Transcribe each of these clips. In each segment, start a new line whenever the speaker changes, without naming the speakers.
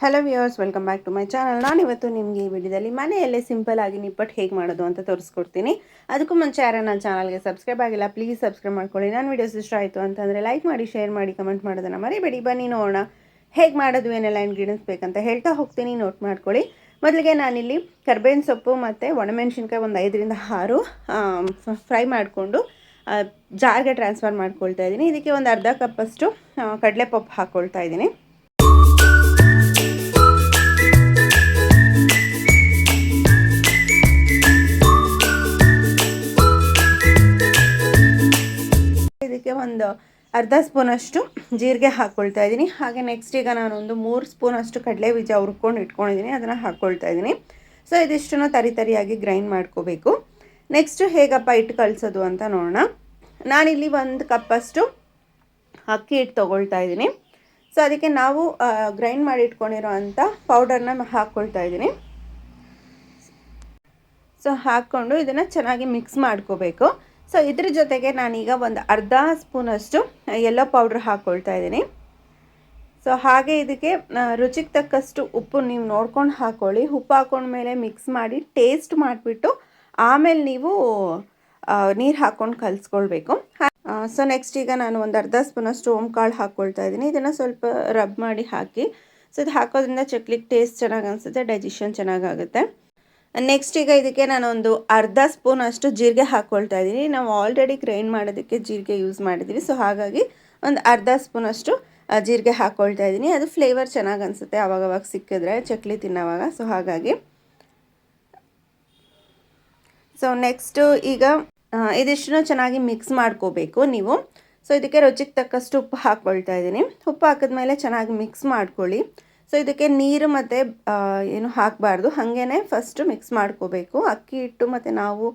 Hello viewers, welcome back to my channel. ನಾನಿವತ್ತು ನಿಮಗೆ ಈ ವಿಡಿಯೋದಲ್ಲಿ ಮನೆಯಲ್ಲೇ ಸಿಂಪಲ್ ಆಗಿ ನಿಪ್ಪಟ್ಟು ಹೇಗೆ ಮಾಡೋದು ಅಂತ ತೋರಿಸ್ಕೊಡ್ತೀನಿ. ಅದಕ್ಕೂ ಮುಂಚೆ ಯಾರು ನನ್ನ ಚಾನಲ್ಗೆ ಸಬ್ಸ್ಕ್ರೈಬ್ ಆಗಿಲ್ಲ, ಪ್ಲೀಸ್ ಸಬ್ಸ್ಕ್ರೈಬ್ ಮಾಡ್ಕೊಳ್ಳಿ. ನನ್ನ ವೀಡಿಯೋಸ್ ಇಷ್ಟ ಆಯಿತು ಅಂತಂದರೆ ಲೈಕ್ ಮಾಡಿ, ಶೇರ್ ಮಾಡಿ, ಕಮೆಂಟ್ ಮಾಡೋದನ್ನು ಮರಿಬೇಡಿ. ಬನ್ನಿ ನೋಡೋಣ ಹೇಗೆ ಮಾಡೋದು, ಏನೆಲ್ಲ ಇಂಗ್ರೀಡಿಯೆಂಟ್ಸ್ ಬೇಕಂತ ಹೇಳ್ತಾ ಹೋಗ್ತೀನಿ, ನೋಟ್ ಮಾಡ್ಕೊಳ್ಳಿ. ಮೊದಲಿಗೆ ನಾನಿಲ್ಲಿ ಕರ್ಬೇವಿನ ಸೊಪ್ಪು ಮತ್ತು ಒಣಮೆಣಸಿನ್ಕಾಯಿ ಒಂದು 5ರಿಂದ 6 ಫ್ರೈ ಮಾಡಿಕೊಂಡು ಜಾರ್ಗೆ ಟ್ರಾನ್ಸ್ಫರ್ ಮಾಡ್ಕೊಳ್ತಾ ಇದ್ದೀನಿ. ಇದಕ್ಕೆ ಒಂದು ಅರ್ಧ ಕಪ್ಪಷ್ಟು ಕಡಲೆಪಪ್ಪು ಹಾಕ್ಕೊಳ್ತಾ ಇದ್ದೀನಿ. ಇದಕ್ಕೆ ಒಂದು ಅರ್ಧ ಸ್ಪೂನಷ್ಟು ಜೀರಿಗೆ ಹಾಕ್ಕೊಳ್ತಾ ಇದ್ದೀನಿ. ಹಾಗೆ ನೆಕ್ಸ್ಟ್ ಈಗ ನಾನೊಂದು 3 ಸ್ಪೂನಷ್ಟು ಕಡಲೆ ಬೀಜ ಹುರ್ಕೊಂಡು ಇಟ್ಕೊಂಡಿದ್ದೀನಿ, ಅದನ್ನು ಹಾಕ್ಕೊಳ್ತಾ ಇದ್ದೀನಿ. ಸೊ ಇದಿಷ್ಟನ್ನು ತರಿಯಾಗಿ ಗ್ರೈಂಡ್ ಮಾಡ್ಕೋಬೇಕು. ನೆಕ್ಸ್ಟು ಹೇಗಪ್ಪ ಹಿಟ್ಟು ಕಳಿಸೋದು ಅಂತ ನೋಡೋಣ. ನಾನಿಲ್ಲಿ 1 ಕಪ್ಪಷ್ಟು ಅಕ್ಕಿ ಹಿಟ್ಟು ತೊಗೊಳ್ತಾ ಇದ್ದೀನಿ. ಸೊ ಅದಕ್ಕೆ ನಾವು ಗ್ರೈಂಡ್ ಮಾಡಿ ಇಟ್ಕೊಂಡಿರೋ ಅಂಥ ಪೌಡರ್ನ ಹಾಕ್ಕೊಳ್ತಾ ಇದ್ದೀನಿ. ಸೊ ಹಾಕ್ಕೊಂಡು ಇದನ್ನು ಚೆನ್ನಾಗಿ ಮಿಕ್ಸ್ ಮಾಡ್ಕೋಬೇಕು. ಸೊ ಇದ್ರ ಜೊತೆಗೆ ನಾನೀಗ ಒಂದು ಅರ್ಧ ಸ್ಪೂನಷ್ಟು ಯೆಲ್ಲೋ ಪೌಡ್ರ್ ಹಾಕ್ಕೊಳ್ತಾ ಇದ್ದೀನಿ. ಸೊ ಹಾಗೆ ಇದಕ್ಕೆ ರುಚಿಗೆ ತಕ್ಕಷ್ಟು ಉಪ್ಪು ನೀವು ನೋಡ್ಕೊಂಡು ಹಾಕ್ಕೊಳ್ಳಿ. ಉಪ್ಪು ಹಾಕ್ಕೊಂಡ್ಮೇಲೆ ಮಿಕ್ಸ್ ಮಾಡಿ ಟೇಸ್ಟ್ ಮಾಡಿಬಿಟ್ಟು ಆಮೇಲೆ ನೀವು ನೀರು ಹಾಕ್ಕೊಂಡು ಕಲಿಸ್ಕೊಳ್ಬೇಕು. ಸೊ ನೆಕ್ಸ್ಟ್ ಈಗ ನಾನು ಒಂದು ಅರ್ಧ ಸ್ಪೂನಷ್ಟು ಓಂಕಾಳು ಹಾಕ್ಕೊಳ್ತಾ ಇದ್ದೀನಿ. ಇದನ್ನು ಸ್ವಲ್ಪ ರಬ್ ಮಾಡಿ ಹಾಕಿ. ಸೊ ಇದು ಹಾಕೋದ್ರಿಂದ ಚಕ್ಲಿಗೆ ಟೇಸ್ಟ್ ಚೆನ್ನಾಗಿ ಅನಿಸುತ್ತೆ, ಡೈಜೆಷನ್ ಚೆನ್ನಾಗಾಗುತ್ತೆ. ನೆಕ್ಸ್ಟ್ ಈಗ ಇದಕ್ಕೆ ನಾನೊಂದು ಅರ್ಧ ಸ್ಪೂನಷ್ಟು ಜೀರಿಗೆ ಹಾಕ್ಕೊಳ್ತಾ ಇದ್ದೀನಿ. ನಾವು ಆಲ್ರೆಡಿ ಗ್ರೈಂಡ್ ಮಾಡೋದಕ್ಕೆ ಜೀರಿಗೆ ಯೂಸ್ ಮಾಡಿದ್ದೀವಿ. ಸೊ ಹಾಗಾಗಿ ಒಂದು ಅರ್ಧ ಸ್ಪೂನಷ್ಟು ಜೀರಿಗೆ ಹಾಕ್ಕೊಳ್ತಾ ಇದ್ದೀನಿ. ಅದು ಫ್ಲೇವರ್ ಚೆನ್ನಾಗಿ ಅನಿಸುತ್ತೆ ಆವಾಗವಾಗ ಸಿಕ್ಕಿದ್ರೆ ಚಕ್ಲಿ ತಿನ್ನೋವಾಗ. ಸೊ ಹಾಗಾಗಿ ಸೊ ನೆಕ್ಸ್ಟು ಈಗ ಇದಿಷ್ಟನ್ನು ಚೆನ್ನಾಗಿ ಮಿಕ್ಸ್ ಮಾಡ್ಕೋಬೇಕು ನೀವು. ಸೊ ಇದಕ್ಕೆ ರುಚಿಗೆ ತಕ್ಕಷ್ಟು ಉಪ್ಪು ಹಾಕ್ಕೊಳ್ತಾ ಇದ್ದೀನಿ. ಉಪ್ಪು ಹಾಕಿದ್ಮೇಲೆ ಚೆನ್ನಾಗಿ ಮಿಕ್ಸ್ ಮಾಡ್ಕೊಳ್ಳಿ. ಸೊ ಇದಕ್ಕೆ ನೀರು ಮತ್ತು ಏನು ಹಾಕಬಾರ್ದು, ಹಾಗೇ ಫಸ್ಟು ಮಿಕ್ಸ್ ಮಾಡ್ಕೋಬೇಕು. ಅಕ್ಕಿ ಹಿಟ್ಟು ಮತ್ತು ನಾವು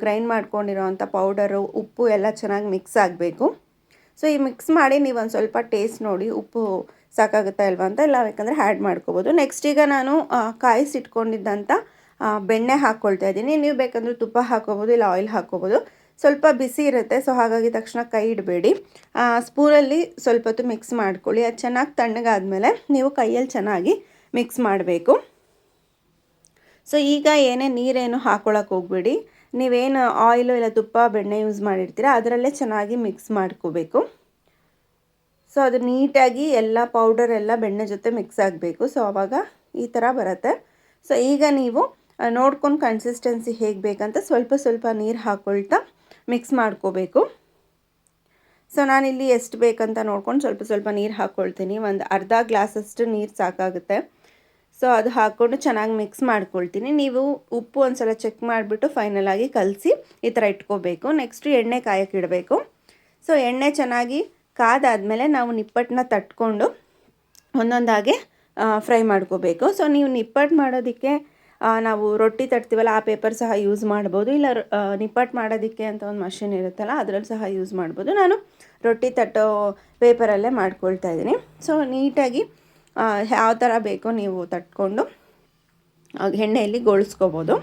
ಗ್ರೈಂಡ್ ಮಾಡ್ಕೊಂಡಿರೋವಂಥ ಪೌಡರು, ಉಪ್ಪು ಎಲ್ಲ ಚೆನ್ನಾಗಿ ಮಿಕ್ಸ್ ಆಗಬೇಕು. ಸೊ ಈ ಮಿಕ್ಸ್ ಮಾಡಿ ನೀವು ಒಂದು ಸ್ವಲ್ಪ ಟೇಸ್ಟ್ ನೋಡಿ, ಉಪ್ಪು ಸಾಕಾಗುತ್ತಾ ಇಲ್ವಾ ಅಂತ, ಇಲ್ಲ ಬೇಕಂದರೆ ಆ್ಯಡ್ ಮಾಡ್ಕೋಬೋದು. ನೆಕ್ಸ್ಟ್ ಈಗ ನಾನು ಕಾಯಿಸಿಟ್ಕೊಂಡಿದ್ದಂಥ ಬೆಣ್ಣೆ ಹಾಕ್ಕೊಳ್ತಾ ಇದ್ದೀನಿ. ನೀವು ಬೇಕಂದರೆ ತುಪ್ಪ ಹಾಕ್ಕೋಬೋದು, ಇಲ್ಲ ಆಯಿಲ್ ಹಾಕ್ಕೋಬೋದು. ಸ್ವಲ್ಪ ಬಿಸಿ ಇರುತ್ತೆ, ಸೊ ಹಾಗಾಗಿ ತಕ್ಷಣ ಕೈ ಇಡಬೇಡಿ. ಸ್ಪೂನಲ್ಲಿ ಸ್ವಲ್ಪ ಹೊತ್ತು ಮಿಕ್ಸ್ ಮಾಡ್ಕೊಳ್ಳಿ. ಅದು ಚೆನ್ನಾಗಿ ತಣ್ಣಗಾದ್ಮೇಲೆ ನೀವು ಕೈಯಲ್ಲಿ ಚೆನ್ನಾಗಿ ಮಿಕ್ಸ್ ಮಾಡಬೇಕು. ಸೊ ಈಗ ನೀರೇನು ಹಾಕ್ಕೊಳಕ್ಕೆ ಹೋಗಬೇಡಿ. ನೀವೇನು ಆಯಿಲು ಇಲ್ಲ ತುಪ್ಪ ಬೆಣ್ಣೆ ಯೂಸ್ ಮಾಡಿರ್ತೀರ ಅದರಲ್ಲೇ ಚೆನ್ನಾಗಿ ಮಿಕ್ಸ್ ಮಾಡ್ಕೋಬೇಕು. ಸೊ ಅದು ನೀಟಾಗಿ ಎಲ್ಲ ಪೌಡರ್ ಎಲ್ಲ ಬೆಣ್ಣೆ ಜೊತೆ ಮಿಕ್ಸ್ ಆಗಬೇಕು. ಸೊ ಆವಾಗ ಈ ಥರ ಬರುತ್ತೆ. ಸೊ ಈಗ ನೀವು ನೋಡ್ಕೊಂಡು ಕನ್ಸಿಸ್ಟೆನ್ಸಿ ಹೇಗೆ ಬೇಕಂತ ಸ್ವಲ್ಪ ಸ್ವಲ್ಪ ನೀರು ಹಾಕ್ಕೊಳ್ತಾ ಮಿಕ್ಸ್ ಮಾಡ್ಕೋಬೇಕು. ಸೊ ನಾನಿಲ್ಲಿ ಎಷ್ಟು ಬೇಕಂತ ನೋಡ್ಕೊಂಡು ಸ್ವಲ್ಪ ಸ್ವಲ್ಪ ನೀರು ಹಾಕ್ಕೊಳ್ತೀನಿ. ಒಂದು ಅರ್ಧ ಗ್ಲಾಸಷ್ಟು ನೀರು ಸಾಕಾಗುತ್ತೆ. ಸೊ ಅದು ಹಾಕ್ಕೊಂಡು ಚೆನ್ನಾಗಿ ಮಿಕ್ಸ್ ಮಾಡ್ಕೊಳ್ತೀನಿ. ನೀವು ಉಪ್ಪು ಒಂದು ಸಲ ಚೆಕ್ ಮಾಡಿಬಿಟ್ಟು ಫೈನಲಾಗಿ ಕಲಸಿ ಈ ಥರ ಇಟ್ಕೋಬೇಕು. ನೆಕ್ಸ್ಟು ಎಣ್ಣೆ ಕಾಯಕ್ಕೆ ಇಡಬೇಕು. ಸೊ ಎಣ್ಣೆ ಚೆನ್ನಾಗಿ ಕಾದಾದಮೇಲೆ ನಾವು ನಿಪ್ಪಟ್ಟನ್ನ ತಟ್ಕೊಂಡು ಒಂದೊಂದಾಗೆ ಫ್ರೈ ಮಾಡ್ಕೋಬೇಕು. ಸೊ ನೀವು ನಿಪ್ಪಟ್ಟು ಮಾಡೋದಕ್ಕೆ ನಾವು ರೊಟ್ಟಿ ತಟ್ತೀವಲ್ಲ ಆ ಪೇಪರ್ ಸಹ ಯೂಸ್ ಮಾಡ್ಬೋದು, ಇಲ್ಲ ನಿಪ್ಪಟ್ಟು ಮಾಡೋದಕ್ಕೆ ಅಂತ ಒಂದು ಮಷಿನ್ ಇರುತ್ತಲ್ಲ ಅದರಲ್ಲಿ ಸಹ ಯೂಸ್ ಮಾಡ್ಬೋದು. ನಾನು ರೊಟ್ಟಿ ತಟ್ಟೋ ಪೇಪರಲ್ಲೇ ಮಾಡ್ಕೊಳ್ತಾ ಇದ್ದೀನಿ. ಸೊ ನೀಟಾಗಿ ಯಾವ ಥರ ಬೇಕೋ ನೀವು ತಟ್ಕೊಂಡು ಎಣ್ಣೆಯಲ್ಲಿ ಗೋಳಿಸ್ಕೋಬೋದು.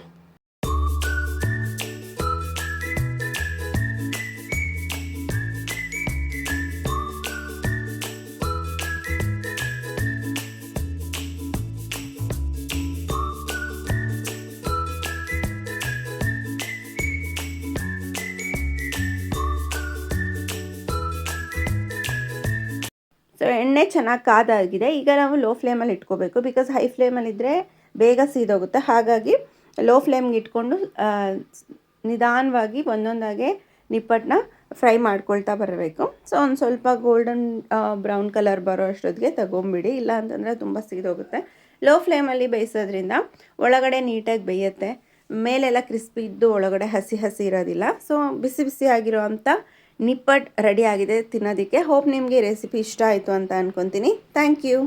ಸೊ ಎಣ್ಣೆ ಚೆನ್ನಾಗಿ ಕಾದಾಗಿದೆ. ಈಗ ನಾವು ಲೋ ಫ್ಲೇಮಲ್ಲಿ ಇಟ್ಕೋಬೇಕು, ಬಿಕಾಸ್ ಹೈ ಫ್ಲೇಮಲ್ಲಿದ್ದರೆ ಬೇಗ ಸೀದೋಗುತ್ತೆ. ಹಾಗಾಗಿ ಲೋ ಫ್ಲೇಮ್ಗೆ ಇಟ್ಕೊಂಡು ನಿಧಾನವಾಗಿ ಒಂದೊಂದಾಗೆ ನಿಪ್ಪಟ್ಟನ್ನ ಫ್ರೈ ಮಾಡ್ಕೊಳ್ತಾ ಬರಬೇಕು. ಸೊ ಒಂದು ಸ್ವಲ್ಪ ಗೋಲ್ಡನ್ ಬ್ರೌನ್ ಕಲರ್ ಬರೋ ಅಷ್ಟೊತ್ತಿಗೆ ತಗೊಂಬಿಡಿ, ಇಲ್ಲ ಅಂತಂದರೆ ತುಂಬ ಸೀದೋಗುತ್ತೆ. ಲೋ ಫ್ಲೇಮಲ್ಲಿ ಬೇಯಿಸೋದ್ರಿಂದ ಒಳಗಡೆ ನೀಟಾಗಿ ಬೇಯುತ್ತೆ, ಮೇಲೆಲ್ಲ ಕ್ರಿಸ್ಪಿ ಇದ್ದು ಒಳಗಡೆ ಹಸಿ ಹಸಿ ಇರೋದಿಲ್ಲ. ಸೊ ಬಿಸಿ ಬಿಸಿ ಆಗಿರೋ ಅಂಥ ನಿಪ್ಪಟ್ಟು ರೆಡಿ ಆಗಿದೆ ತಿನ್ನೋದಕ್ಕೆ. ಹೋಪ್ ನಿಮಗೆ ರೆಸಿಪಿ ಇಷ್ಟ ಆಯಿತು ಅಂತ ಅಂದ್ಕೊತೀನಿ. Thank you.